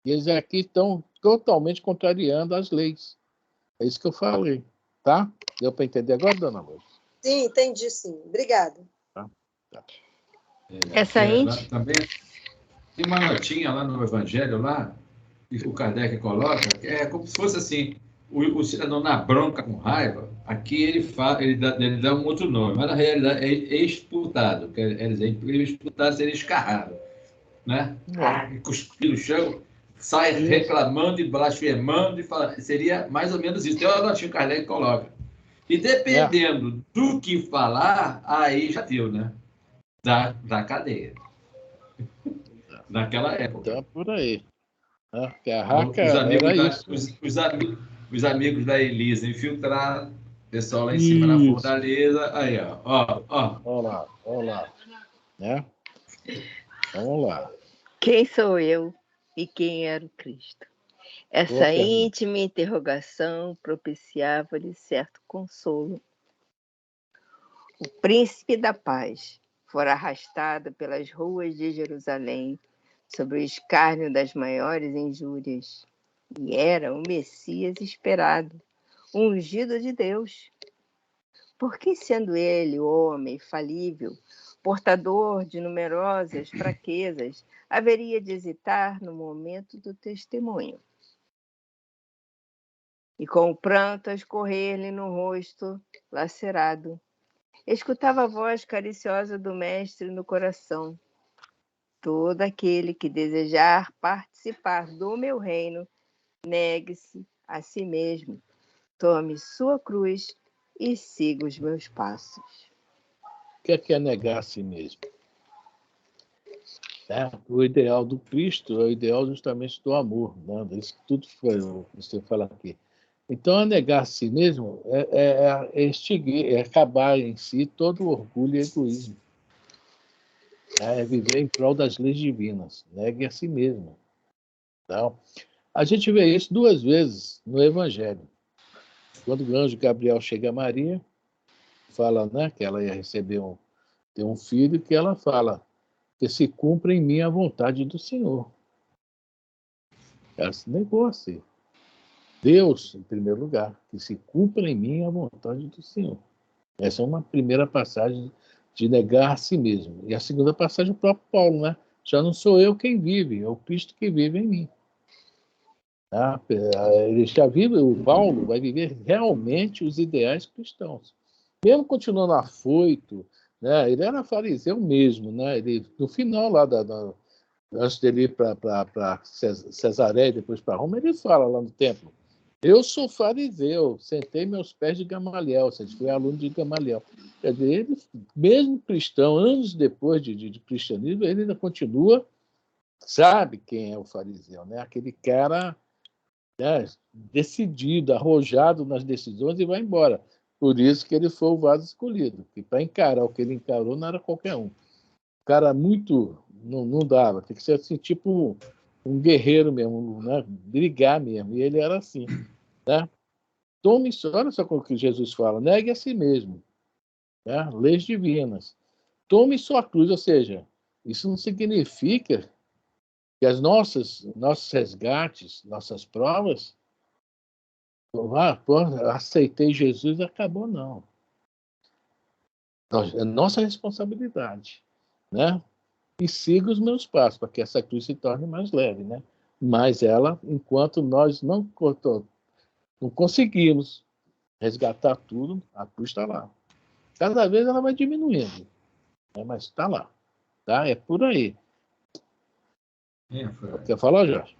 E eles aqui estão totalmente contrariando as leis. É isso que eu falei. Tá? Deu para entender agora, dona Lourdes? Sim, entendi, sim. Obrigada. Tá. Essa também Tem uma notinha lá no Evangelho, lá, que o Kardec coloca, que é como se fosse assim, o cidadão na bronca, com raiva, aqui ele dá um outro nome, mas na realidade é expultado, quer dizer, expultado seria escarrado, né? E cuspir no chão, sai reclamando e blasfemando, e fala, seria mais ou menos isso. Tem uma notinha que o Kardec coloca. E dependendo do que falar, aí já deu, né? Da cadeia. Naquela época. Então, por aí. Que a raca era isso. Os amigos da Elisa infiltraram, o pessoal lá em cima na fortaleza. Aí, ó. Olha lá. Né? Vamos lá. Quem sou eu e quem era o Cristo? Essa íntima interrogação propiciava-lhe certo consolo. O príncipe da paz fora arrastado pelas ruas de Jerusalém sob o escárnio das maiores injúrias, e era o Messias esperado, o ungido de Deus. Porque, sendo ele homem falível, portador de numerosas fraquezas, haveria de hesitar no momento do testemunho? E com o pranto a escorrer-lhe no rosto lacerado, escutava a voz cariciosa do mestre no coração: todo aquele que desejar participar do meu reino, negue-se a si mesmo, tome sua cruz e siga os meus passos. O que é negar a si mesmo? O ideal do Cristo é o ideal justamente do amor. Né? Isso tudo foi o que você fala aqui. Então, negar a si mesmo é acabar em si todo o orgulho e egoísmo. É viver em prol das leis divinas. Negue a si mesmo. Então, a gente vê isso 2 vezes no Evangelho. Quando o anjo Gabriel chega a Maria, fala, né, que ela ia receber ter um filho, que ela fala que se cumpra em mim a vontade do Senhor. Ela se negou a si. Deus, em primeiro lugar, que se cumpra em mim a vontade do Senhor. Essa é uma primeira passagem de negar a si mesmo. E a segunda passagem do próprio Paulo, né? Já não sou eu quem vive, é o Cristo que vive em mim. Ele já vive, o Paulo vai viver realmente os ideais cristãos. Mesmo continuando afoito, né? Ele era fariseu mesmo, né? Ele, no final lá antes dele ir para Cesareia e depois para Roma, ele fala lá no templo: eu sou fariseu, sentei meus pés de Gamaliel, ou seja, fui aluno de Gamaliel. Quer dizer, ele, mesmo cristão, anos depois de cristianismo, ele ainda continua, sabe quem é o fariseu, né? Aquele cara, né, decidido, arrojado nas decisões e vai embora. Por isso que ele foi o vaso escolhido, que para encarar o que ele encarou não era qualquer um. O cara muito... Não dava, tem que ser assim, tipo um guerreiro mesmo, né? Brigar mesmo, e ele era assim, né? Tome, olha só o que Jesus fala: negue a si mesmo, né? Leis divinas, tome sua cruz. Ou seja, isso não significa que nossos resgates, nossas provas, aceitei Jesus, acabou, não. É nossa responsabilidade, né? E siga os meus passos, para que essa cruz se torne mais leve, né? Mas ela, enquanto nós não conseguimos resgatar tudo, a cruz está lá. Cada vez ela vai diminuindo, né? Mas está lá. Tá? É por aí. Quer falar, Jorge?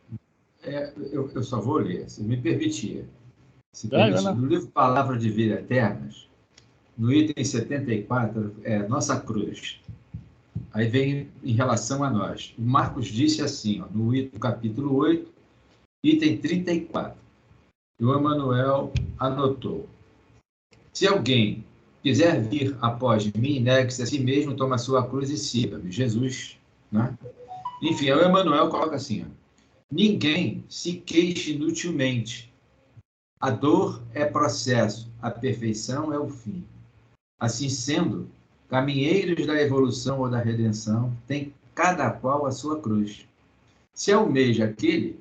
Eu só vou ler, se me permitir. No livro Palavra de Vida Eternas, no item 74, Nossa Cruz. Aí vem em relação a nós. O Marcos disse assim, no capítulo 8, item 34. E o Emmanuel anotou: se alguém quiser vir após mim, negue-se a si mesmo, toma a sua cruz e siga-me. Jesus, né? Enfim, o Emmanuel coloca assim: ninguém se queixe inutilmente. A dor é processo, a perfeição é o fim. Assim sendo, caminheiros da evolução ou da redenção têm cada qual a sua cruz. Se almeja aquele,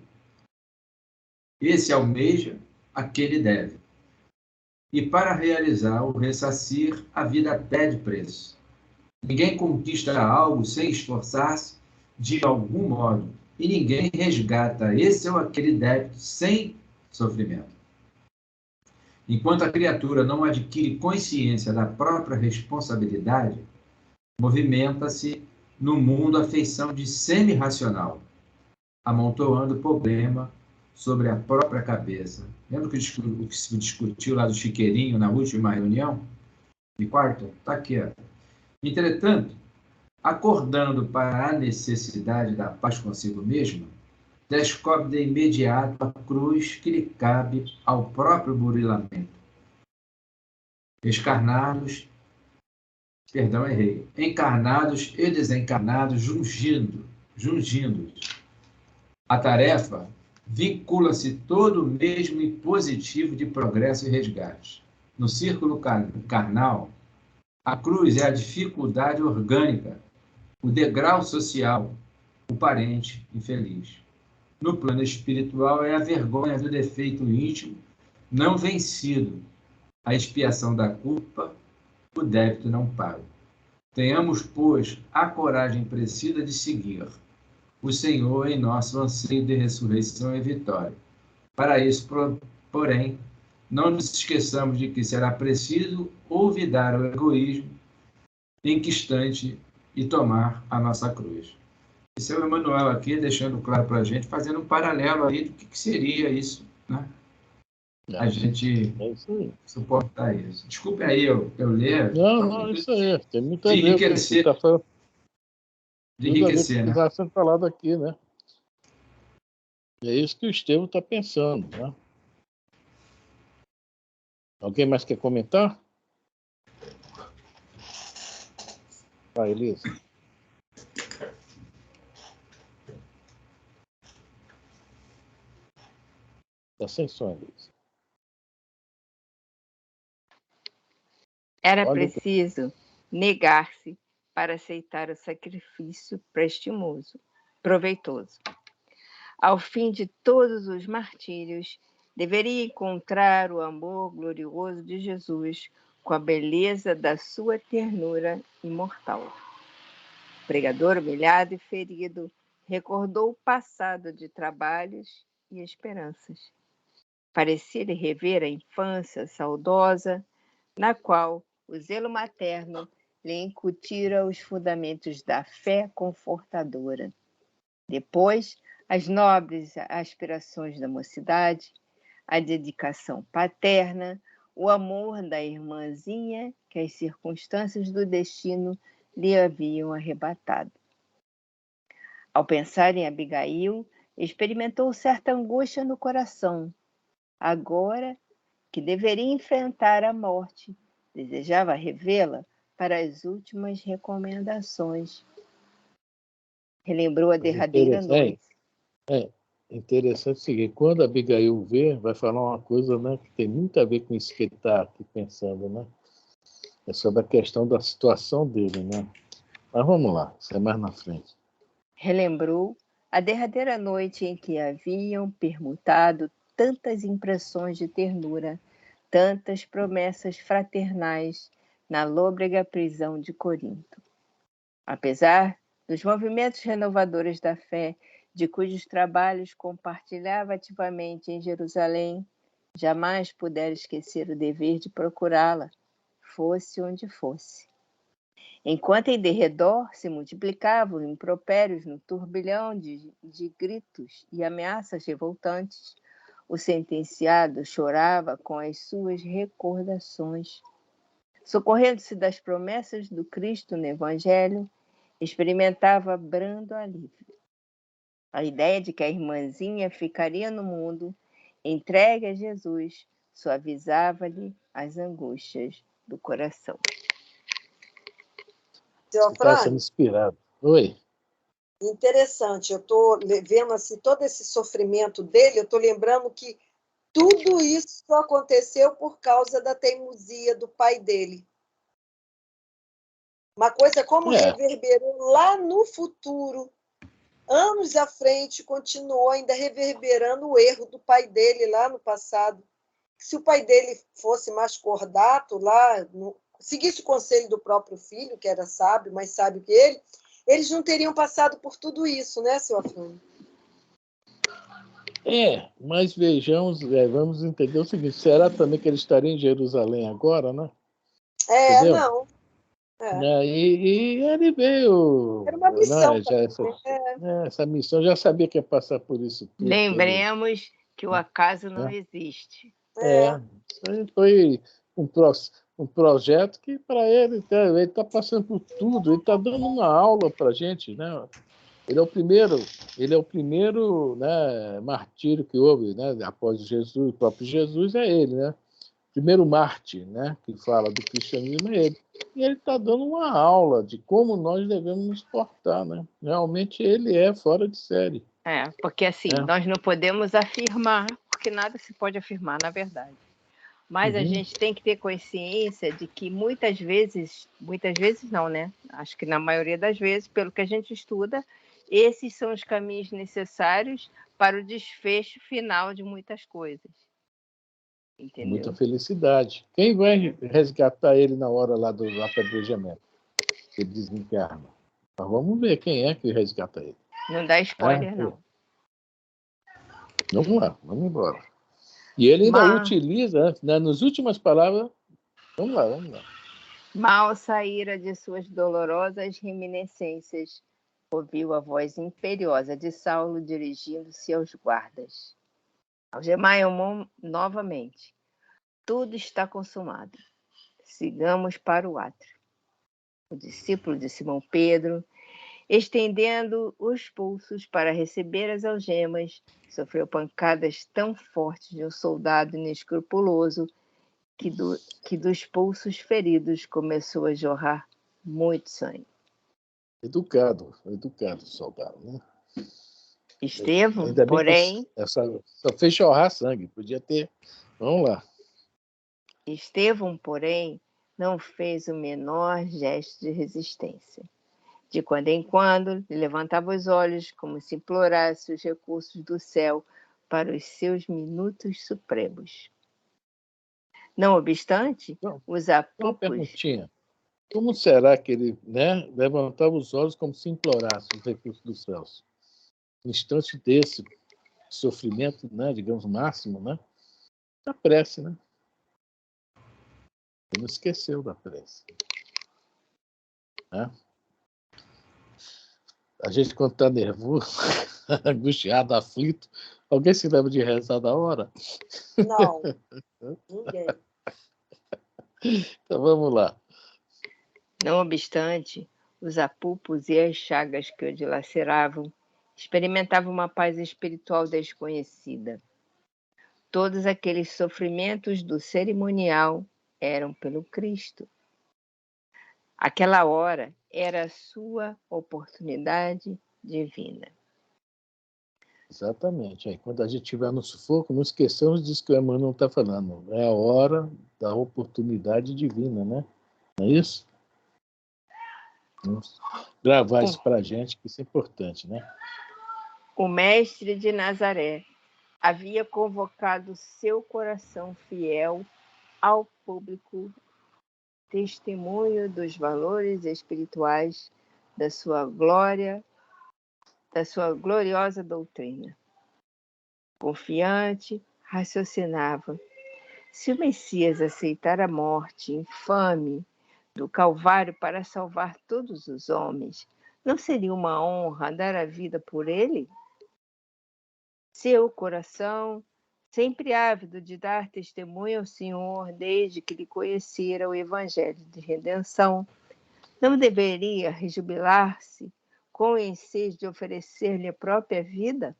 esse almeja, aquele deve. E para realizar o ressarcir, a vida pede preço. Ninguém conquista algo sem esforçar-se, de algum modo, e ninguém resgata esse ou aquele débito sem sofrimento. Enquanto a criatura não adquire consciência da própria responsabilidade, movimenta-se no mundo a feição de semi-racional, amontoando problema sobre a própria cabeça. Lembra o que se discutiu lá do Chiqueirinho na última reunião? De quarta? Está aqui. Ó. Entretanto, acordando para a necessidade da paz consigo mesmo, descobre de imediato a cruz que lhe cabe ao próprio burilamento. Encarnados e desencarnados jungindo-os. A tarefa vincula-se todo o mesmo e positivo de progresso e resgate. No círculo carnal, a cruz é a dificuldade orgânica, o degrau social, o parente infeliz. No plano espiritual, é a vergonha do defeito íntimo não vencido, a expiação da culpa, o débito não pago. Tenhamos, pois, a coragem precisa de seguir o Senhor em nosso anseio de ressurreição e vitória. Para isso, porém, não nos esqueçamos de que será preciso olvidar o egoísmo instante e tomar a nossa cruz. Esse é o Emmanuel aqui, deixando claro para a gente, fazendo um paralelo aí do que seria isso, né? A gente suportar isso. Desculpe aí eu ler. Não, isso aí. Tem muito a de ver enriquecer. com o que está de enriquecer, né? Está sendo falado aqui, né? É isso que o Estevão está pensando, né? Alguém mais quer comentar? Vai, Elisa. Está sem som, Elisa. Era preciso negar-se para aceitar o sacrifício proveitoso. Ao fim de todos os martírios, deveria encontrar o amor glorioso de Jesus com a beleza da sua ternura imortal. O pregador, humilhado e ferido, recordou o passado de trabalhos e esperanças. Parecia-lhe rever a infância saudosa, na qual o zelo materno lhe incutira os fundamentos da fé confortadora. Depois, as nobres aspirações da mocidade, a dedicação paterna, o amor da irmãzinha que as circunstâncias do destino lhe haviam arrebatado. Ao pensar em Abigail, experimentou certa angústia no coração. Agora que deveria enfrentar a morte, desejava revê-la para as últimas recomendações. Relembrou a derradeira noite. É interessante o seguinte, quando a Abigail vê, vai falar uma coisa, né, que tem muito a ver com isso que ele está aqui pensando, né? É sobre a questão da situação dele, né? Mas vamos lá, isso é mais na frente. Relembrou a derradeira noite em que haviam permutado tantas impressões de ternura, tantas promessas fraternais na lôbrega prisão de Corinto. Apesar dos movimentos renovadores da fé, de cujos trabalhos compartilhava ativamente em Jerusalém, jamais pudera esquecer o dever de procurá-la, fosse onde fosse. Enquanto em derredor se multiplicavam impropérios no turbilhão de gritos e ameaças revoltantes, o sentenciado chorava com as suas recordações. Socorrendo-se das promessas do Cristo no Evangelho, experimentava brando alívio. A ideia de que a irmãzinha ficaria no mundo, entregue a Jesus, suavizava-lhe as angústias do coração. Você está sendo inspirado. Oi. Interessante, eu estou vendo assim, todo esse sofrimento dele, eu estou lembrando que tudo isso aconteceu por causa da teimosia do pai dele. Uma coisa como reverberou lá no futuro, anos à frente, continuou ainda reverberando o erro do pai dele lá no passado. Se o pai dele fosse mais cordato lá, seguisse o conselho do próprio filho, que era sábio, mais sábio que ele, eles não teriam passado por tudo isso, né, seu Afrânio? Mas vejamos, vamos entender o seguinte, será também que ele estaria em Jerusalém agora, né? Entendeu? Não. E ele veio... Era uma missão. Né, essa missão, já sabia que ia passar por isso tudo. Lembremos que o acaso não existe. Foi um projeto que, para ele está passando por tudo, ele está dando uma aula para a gente, né? Ele é o primeiro, né, martírio que houve, né, após Jesus, o próprio Jesus é ele, né? Primeiro mártir, né, que fala do cristianismo é ele. E ele está dando uma aula de como nós devemos nos portar, né? Realmente ele é fora de série. Porque assim, nós não podemos afirmar, porque nada se pode afirmar, na verdade. Mas a gente tem que ter consciência de que muitas vezes não, né? Acho que na maioria das vezes, pelo que a gente estuda, esses são os caminhos necessários para o desfecho final de muitas coisas. Entendeu? Muita felicidade. Quem vai resgatar ele na hora lá do apedrejamento? Ele desencarna. Mas vamos ver quem é que resgata ele. Não dá spoiler, não. Vamos lá, vamos embora. E ele ainda utiliza, né, nas últimas palavras... Vamos lá. Mal saíra de suas dolorosas reminiscências, ouviu a voz imperiosa de Saulo dirigindo-se aos guardas. Algemaiam novamente. Tudo está consumado. Sigamos para o átrio. O discípulo de Simão Pedro, estendendo os pulsos para receber as algemas, sofreu pancadas tão fortes de um soldado inescrupuloso que dos pulsos feridos começou a jorrar muito sangue. Educado soldado, né? Estevão, porém... Só fez jorrar sangue, podia ter... Vamos lá. Estevão, porém, não fez o menor gesto de resistência. De quando em quando, levantava os olhos como se implorasse os recursos do céu para os seus minutos supremos. Não obstante, os apupos... Uma perguntinha. Como será que ele, né, levantava os olhos como se implorasse os recursos dos céus? No instante desse sofrimento, né, digamos, máximo, né? Da prece, né? Ele não esqueceu da prece. Né? A gente, quando está nervoso, angustiado, aflito, alguém se lembra de rezar da hora? Não, ninguém. Então vamos lá. Não obstante, os apupos e as chagas que o dilaceravam experimentavam uma paz espiritual desconhecida. Todos aqueles sofrimentos do cerimonial eram pelo Cristo. Aquela hora era a sua oportunidade divina. Exatamente. Aí, quando a gente estiver no sufoco, não esqueçamos disso que o Emmanuel está falando. É a hora da oportunidade divina, né? Não é isso? Vamos gravar isso para a gente, que isso é importante, né? O mestre de Nazaré havia convocado seu coração fiel ao público testemunho dos valores espirituais da sua gloriosa doutrina. Confiante, raciocinava: se o Messias aceitar a morte infame do Calvário para salvar todos os homens, não seria uma honra dar a vida por ele? Seu coração, sempre ávido de dar testemunho ao Senhor desde que lhe conhecera o Evangelho de redenção, não deveria rejubilar-se com o ensejo de oferecer-lhe a própria vida?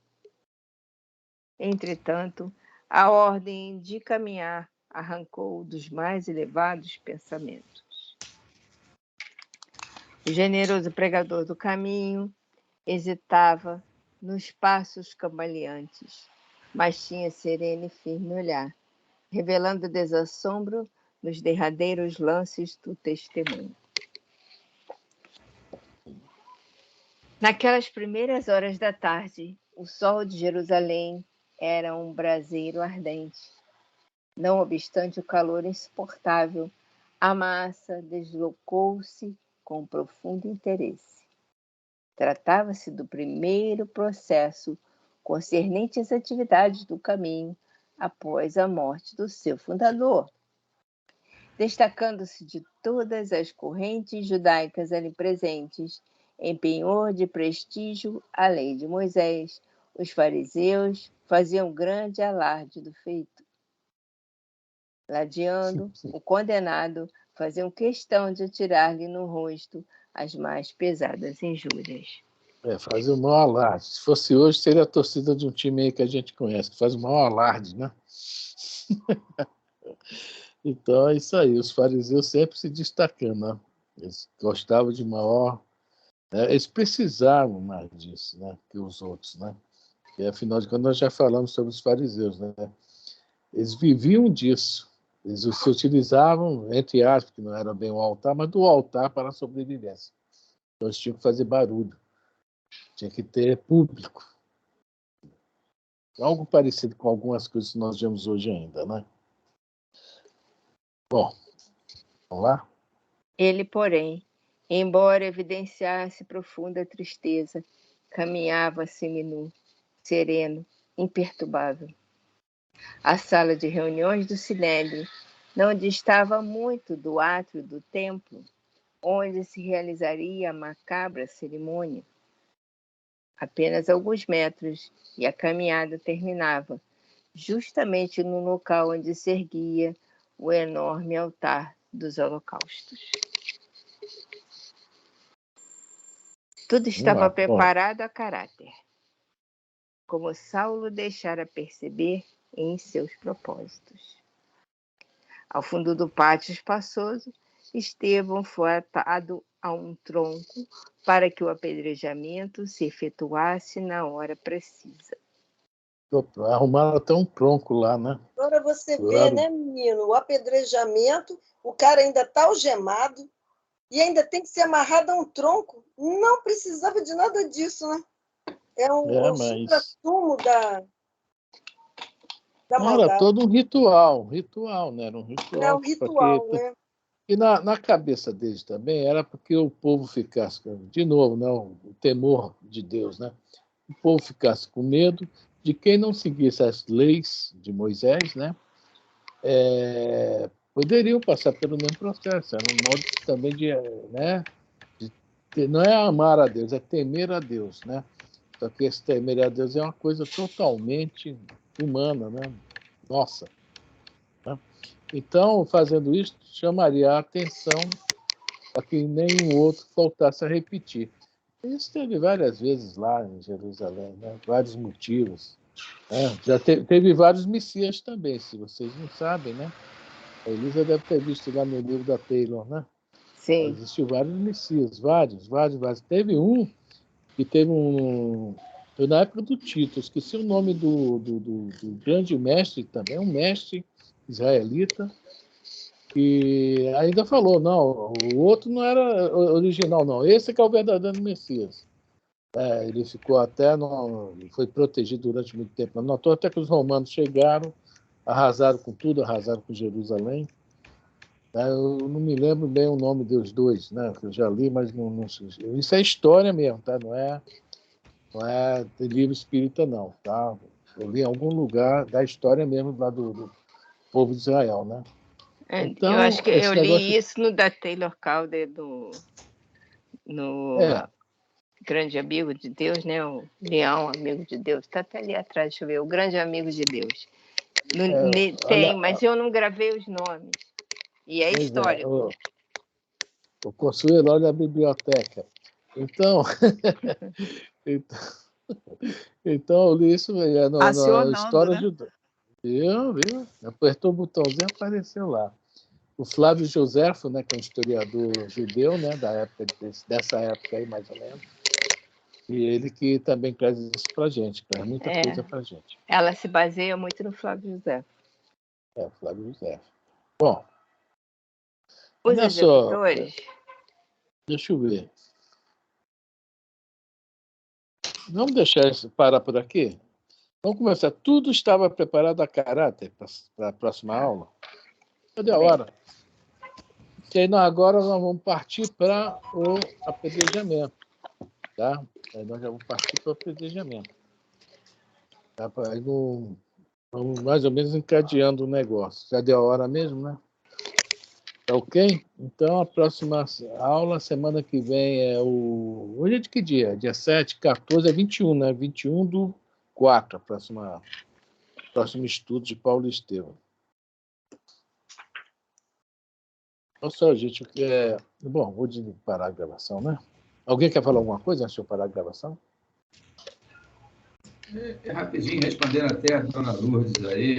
Entretanto, a ordem de caminhar arrancou dos mais elevados pensamentos. O generoso pregador do caminho hesitava nos passos cambaleantes, mas tinha sereno e firme olhar, revelando desassombro nos derradeiros lances do testemunho. Naquelas primeiras horas da tarde, o sol de Jerusalém era um braseiro ardente. Não obstante o calor insuportável, a massa deslocou-se com profundo interesse. Tratava-se do primeiro processo concernente às atividades do caminho após a morte do seu fundador. Destacando-se de todas as correntes judaicas ali presentes, em penhor de prestígio a lei de Moisés, os fariseus faziam grande alarde do feito. Ladeando o condenado, faziam questão de atirar-lhe no rosto as mais pesadas injúrias. Faz o maior alarde. Se fosse hoje, seria a torcida de um time aí que a gente conhece, que faz o maior alarde, né? Então, é isso aí. Os fariseus sempre se destacando, né? Eles gostavam de maior... Eles precisavam mais disso, né? Que os outros, né? E, afinal de contas, nós já falamos sobre os fariseus, né? Eles viviam disso. Eles se utilizavam, entre aspas, que não era bem o altar, mas do altar para a sobrevivência. Então, eles tinham que fazer barulho. Tinha que ter público. Algo parecido com algumas coisas que nós vemos hoje ainda, né? Bom, vamos lá? Ele, porém, embora evidenciasse profunda tristeza, caminhava seminu, sereno, imperturbável. A sala de reuniões do Sinédrio não distava muito do átrio do templo, onde se realizaria a macabra cerimônia. Apenas alguns metros, e a caminhada terminava, justamente no local onde se erguia o enorme altar dos holocaustos. Tudo estava preparado a caráter, como Saulo deixara perceber em seus propósitos. Ao fundo do pátio espaçoso, Estevão foi atado a um tronco para que o apedrejamento se efetuasse na hora precisa. Arrumaram até um tronco lá, né? Agora você vê, né, menino? O apedrejamento, o cara ainda está algemado e ainda tem que ser amarrado a um tronco. Não precisava de nada disso, né? É um supra-sumo da maldade. Era todo um ritual, né? Era um ritual. É um ritual, porque... né? E na cabeça deles também era porque o povo ficasse, de novo, né, o temor de Deus, né? O povo ficasse com medo de quem não seguisse as leis de Moisés, né? Poderiam passar pelo mesmo processo. Era um modo também de, né? Não é amar a Deus, é temer a Deus, né? Só que esse temer a Deus é uma coisa totalmente humana, né? Nossa. Né? Então, fazendo isso, chamaria a atenção para que nenhum outro voltasse a repetir. Isso teve várias vezes lá em Jerusalém, né? Vários motivos. Né? Já teve vários messias também, se vocês não sabem, né? A Elisa deve ter visto lá no livro da Taylor, né? Sim. Existiu vários messias, vários. Teve um que teve um... Foi na época do Tito, esqueci o nome do grande mestre também, um mestre israelita, que ainda falou, não, o outro não era original, não. Esse que é o verdadeiro Messias. Ele ficou até, foi protegido durante muito tempo. Notou até que os romanos chegaram, arrasaram com tudo, arrasaram com Jerusalém. Eu não me lembro bem o nome dos dois, né? Que eu já li, mas não, isso é história mesmo, tá? Não é de livro espírita, não, tá? Eu li em algum lugar da história mesmo lá do povo de Israel, né? Então, eu acho que eu li isso no da Taylor Calder, no Grande Amigo de Deus, né? O Leão Amigo de Deus. Está até ali atrás, deixa eu ver. O Grande Amigo de Deus. Tem, mas eu não gravei os nomes. E é histórico. O Consuelo, olha a biblioteca. Então, então eu li isso na história, né? Viu? Apertou o botãozinho e apareceu lá. O Flávio Joséfo, né, que é um historiador judeu, né, dessa época aí, mais ou menos. E ele que também traz isso para a gente, traz muita coisa para a gente. Ela se baseia muito no Flávio Joséfo. Flávio Joséfo. Bom, os executores... Deixa eu ver. Vamos deixar isso parar por aqui? Vamos começar. Tudo estava preparado a caráter para a próxima aula. Cadê a hora? Agora nós vamos partir para o apedrejamento. Tá? Aí nós já vamos partir para o apedrejamento. Tá? Aí vamos mais ou menos encadeando o negócio. Já deu a hora mesmo, né? Tá ok? Então, a próxima aula, semana que vem, Hoje é de que dia? Dia 7, 14, é 21, né? 21/4, próximo estudo de Paulo Estevam. Olha só, gente, Bom, vou parar a gravação, né? Alguém quer falar alguma coisa antes de eu parar a gravação? Rapidinho, respondendo até a dona Lourdes aí,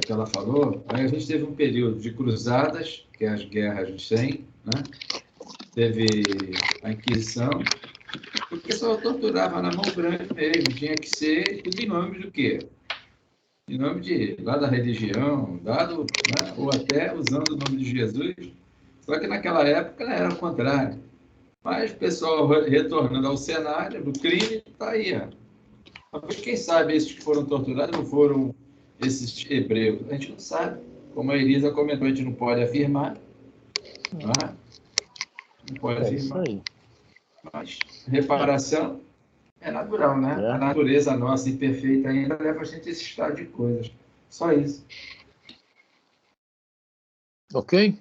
que ela falou, aí a gente teve um período de cruzadas, que é as guerras de 100, né? Teve a Inquisição, o pessoal torturava na mão grande mesmo, tinha que ser tudo em nome do quê? Em nome lá da religião, né? Ou até usando o nome de Jesus, só que naquela época era o contrário. Mas o pessoal retornando ao cenário do crime, está aí. Mas quem sabe esses que foram torturados não foram esses hebreus? A gente não sabe. Como a Elisa comentou, a gente não pode afirmar. Não pode afirmar. Isso aí. Mas reparação é natural, né? A natureza nossa imperfeita ainda leva a gente a esse estado de coisas. Só isso. Ok?